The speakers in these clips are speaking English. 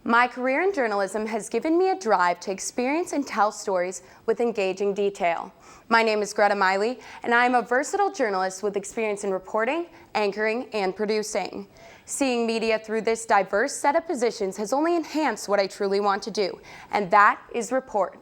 My career in journalism has given me a drive to experience and tell stories with engaging detail. My name is Greta Meyle, and I am a versatile journalist with experience in reporting, anchoring, and producing. Seeing media through this diverse set of positions has only enhanced what I truly want to do, and that is report.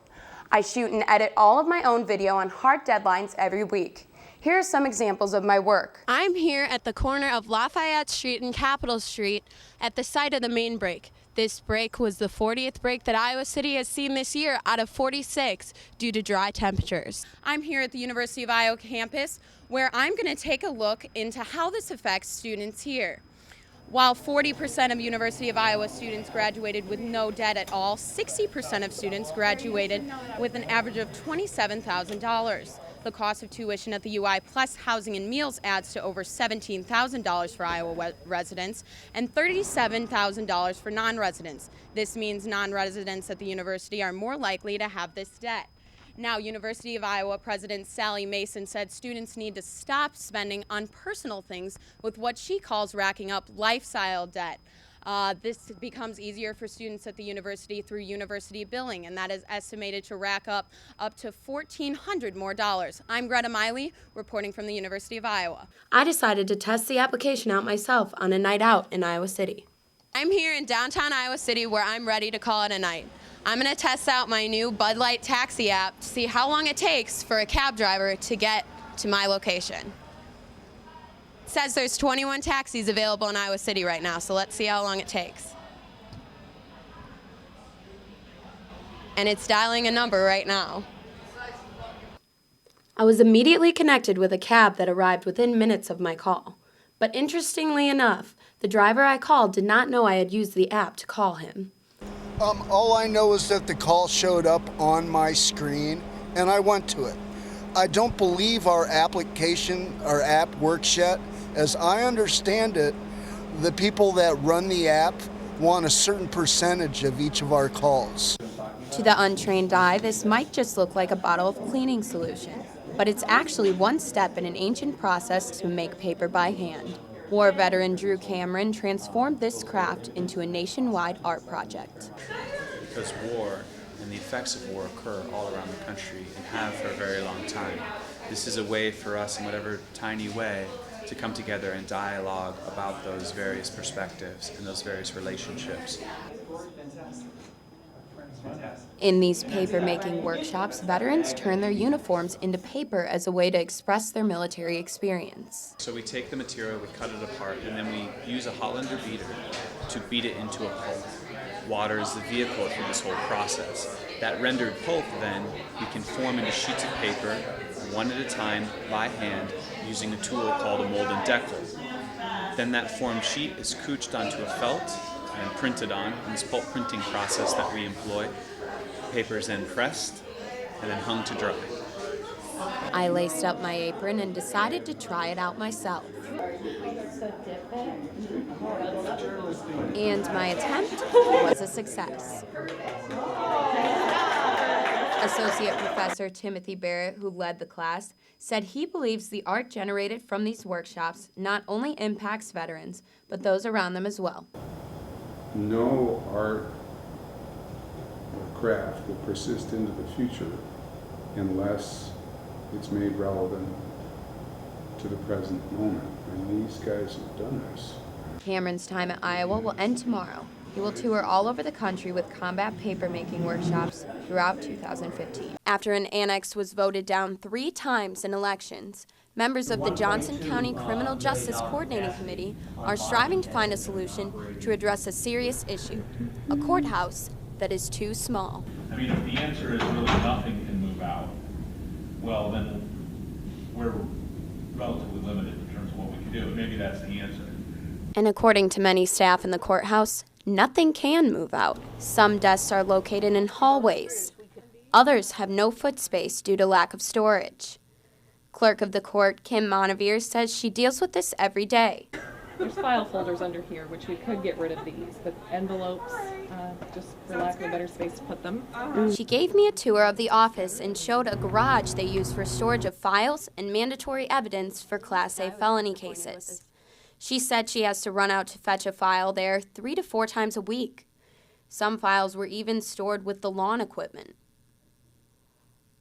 I shoot and edit all of my own video on hard deadlines every week. Here are some examples of my work. I'm here at the corner of Lafayette Street and Capitol Street at the site of the main break. This break was the 40th break that Iowa City has seen this year out of 46 due to dry temperatures. I'm here at the University of Iowa campus where I'm going to take a look into how this affects students here. While 40% of University of Iowa students graduated with no debt at all, 60% of students graduated with an average of $27,000. The cost of tuition at the UI plus housing and meals adds to over $17,000 for Iowa residents and $37,000 for non-residents. This means non-residents at the university are more likely to have this debt. Now, University of Iowa President Sally Mason said students need to stop spending on personal things with what she calls racking up lifestyle debt. This becomes easier for students at the university through university billing, and that is estimated to rack up to $1,400 more. I'm Greta Meyle, reporting from the University of Iowa. I decided to test the application out myself on a night out in Iowa City. I'm here in downtown Iowa City where I'm ready to call it a night. I'm going to test out my new Bud Light taxi app to see how long it takes for a cab driver to get to my location. It says there's 21 taxis available in Iowa City right now, so let's see how long it takes. And it's dialing a number right now. I was immediately connected with a cab that arrived within minutes of my call. But interestingly enough, the driver I called did not know I had used the app to call him. All I know is that the call showed up on my screen and I went to it. I don't believe our application, our app works yet. As I understand it, the people that run the app want a certain percentage of each of our calls. To the untrained eye, this might just look like a bottle of cleaning solution, but it's actually one step in an ancient process to make paper by hand. War veteran Drew Cameron transformed this craft into a nationwide art project. Because war and the effects of war occur all around the country and have for a very long time. This is a way for us, in whatever tiny way, to come together and dialogue about those various perspectives and those various relationships. In these paper-making workshops, veterans turn their uniforms into paper as a way to express their military experience. So we take the material, we cut it apart, and then we use a Hollander beater to beat it into a pulp. Water is the vehicle for this whole process. That rendered pulp, then, we can form into sheets of paper, one at a time, by hand, using a tool called a mold and decal. Then that formed sheet is cooched onto a felt and printed on in this pulp printing process that we employ. Paper is then pressed and then hung to dry. I laced up my apron and decided to try it out myself. And my attempt was a success. Associate Professor Timothy Barrett, who led the class, said he believes the art generated from these workshops not only impacts veterans, but those around them as well. No art or craft will persist into the future unless it's made relevant to the present moment. And these guys have done this. Cameron's time at Iowa will end tomorrow. He will tour all over the country with combat paper-making workshops throughout 2015. After an annex was voted down 3 times in elections, members of the Johnson County Criminal Justice Coordinating Committee are striving to find a solution to address a serious issue, a courthouse that is too small. I mean, if the answer is really nothing can move out, well, then we're relatively limited in terms of what we can do. Maybe that's the answer. And according to many staff in the courthouse, nothing can move out. Some desks are located in hallways. Others have no foot space due to lack of storage. Clerk of the court, Kim Montevier, says she deals with this every day. There's file folders under here, which we could get rid of these, but envelopes, just for lack of a better space to put them. She gave me a tour of the office and showed a garage they use for storage of files and mandatory evidence for Class A felony cases. She said she has to run out to fetch a file there 3 to 4 times a week. Some files were even stored with the lawn equipment.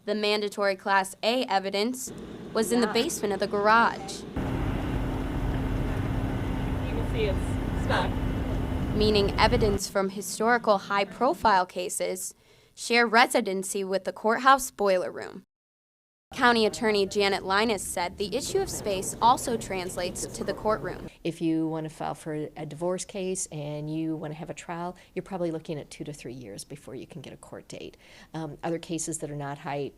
The mandatory Class A evidence was in the basement of the garage, You can see it's stuck. meaning evidence from historical high-profile cases share residency with the courthouse boiler room. County Attorney Janet Linus said the issue of space also translates to the courtroom. If you want to file for a divorce case and you want to have a trial, you're probably looking at 2 to 3 years before you can get a court date. Other cases that are not high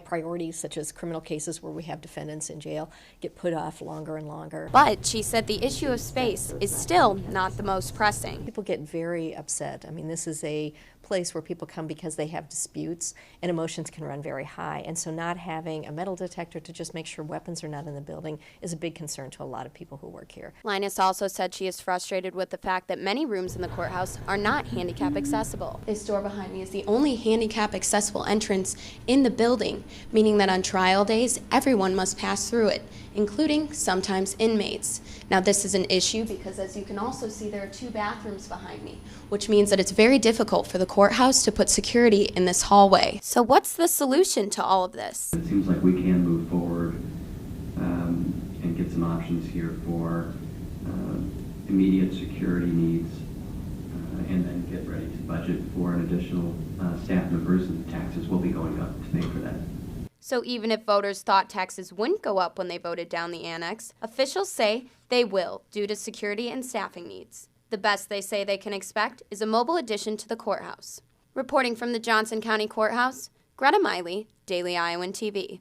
priorities, such as criminal cases where we have defendants in jail, get put off longer and longer. But she said the issue of space is still not the most pressing. People get very upset. I mean, this is a place where people come because they have disputes and emotions can run very high. And so not having a metal detector to just make sure weapons are not in the building is a big concern to a lot of people who work here. Linus also said she is frustrated with the fact that many rooms in the courthouse are not handicap accessible. This door behind me is the only handicap accessible entrance in the building, meaning that on trial days, everyone must pass through it, including sometimes inmates. Now this is an issue because, as you can also see, there are 2 bathrooms behind me, which means that it's very difficult for the courthouse to put security in this hallway. So what's the solution to all of this? It seems like we can move forward and get some options here for immediate security needs and then get ready to budget for an additional staff members, and taxes will be going up to pay for that. So even if voters thought taxes wouldn't go up when they voted down the annex, officials say they will due to security and staffing needs. The best they say they can expect is a mobile addition to the courthouse. Reporting from the Johnson County Courthouse, Greta Meyle, Daily Iowan TV.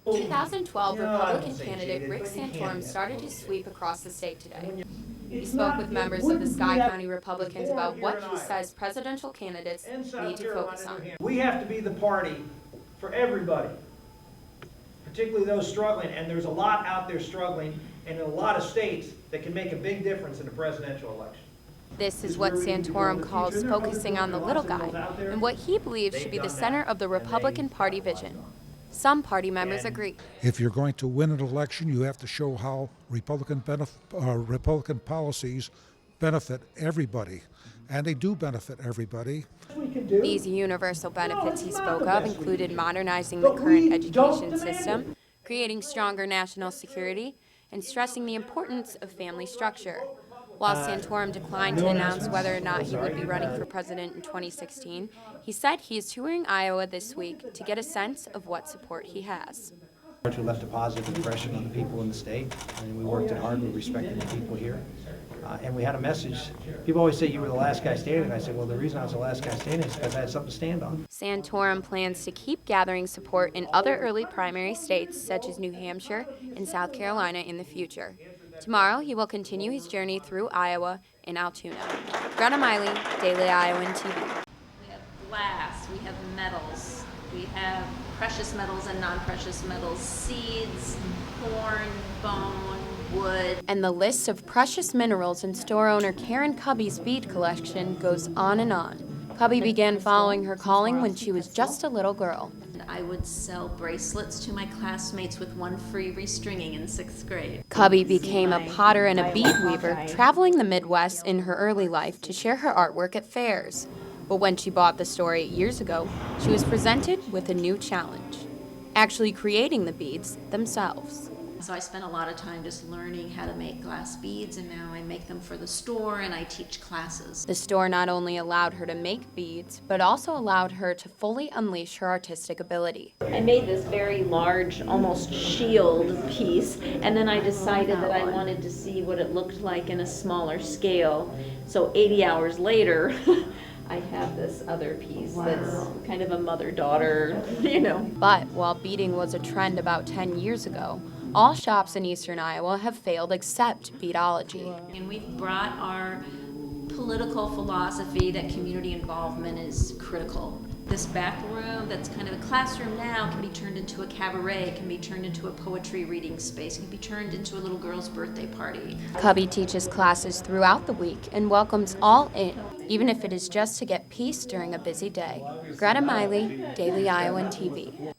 2012 Republican candidate Rick Santorum started his sweep across the state today. He spoke with members of the Sky County Republicans about what he says presidential candidates need to focus on. We have to be the party for everybody, particularly those struggling, and there's a lot out there struggling, and in a lot of states that can make a big difference in the presidential election. This is what Santorum calls focusing on the little guy and what he believes should be the center of the Republican Party vision. Some party members agree. If you're going to win an election, you have to show how Republican policies benefit everybody, and they do benefit everybody. These universal benefits he spoke of included modernizing the current education system, creating stronger national security, and stressing the importance of family structure. While Santorum declined to announce whether or not he would be running for president in 2016, he said he is touring Iowa this week to get a sense of what support he has. We left a positive impression on the people in the state, and we worked it hard. We respected the people here, and we had a message. People always say you were the last guy standing. I said, well, the reason I was the last guy standing is because I had something to stand on. Santorum plans to keep gathering support in other early primary states such as New Hampshire and South Carolina in the future. Tomorrow, he will continue his journey through Iowa and Altoona. Greta Meyle, Daily Iowan TV. We have glass, we have metals, we have precious metals and non-precious metals, seeds, corn, bone, wood. And the list of precious minerals in store owner Karen Cubby's bead collection goes on and on. Cubby began following her calling when she was just a little girl. I would sell bracelets to my classmates with 1 free restringing in 6th grade. Cubby became a potter and a bead weaver, traveling the Midwest in her early life to share her artwork at fairs. But when she bought the store 8 years ago, she was presented with a new challenge: actually creating the beads themselves. So I spent a lot of time just learning how to make glass beads, and now I make them for the store and I teach classes. The store not only allowed her to make beads, but also allowed her to fully unleash her artistic ability. I made this very large, almost shield piece, and then I decided that I wanted to see what it looked like in a smaller scale. So 80 hours later, I have this other piece that's kind of a mother-daughter, you know. But while beading was a trend about 10 years ago, all shops in eastern Iowa have failed except Beadology. And we've brought our political philosophy that community involvement is critical. This back room that's kind of a classroom now can be turned into a cabaret, can be turned into a poetry reading space, can be turned into a little girl's birthday party. Cubby teaches classes throughout the week and welcomes all in, even if it is just to get peace during a busy day. Greta Meyle, Daily Iowan TV.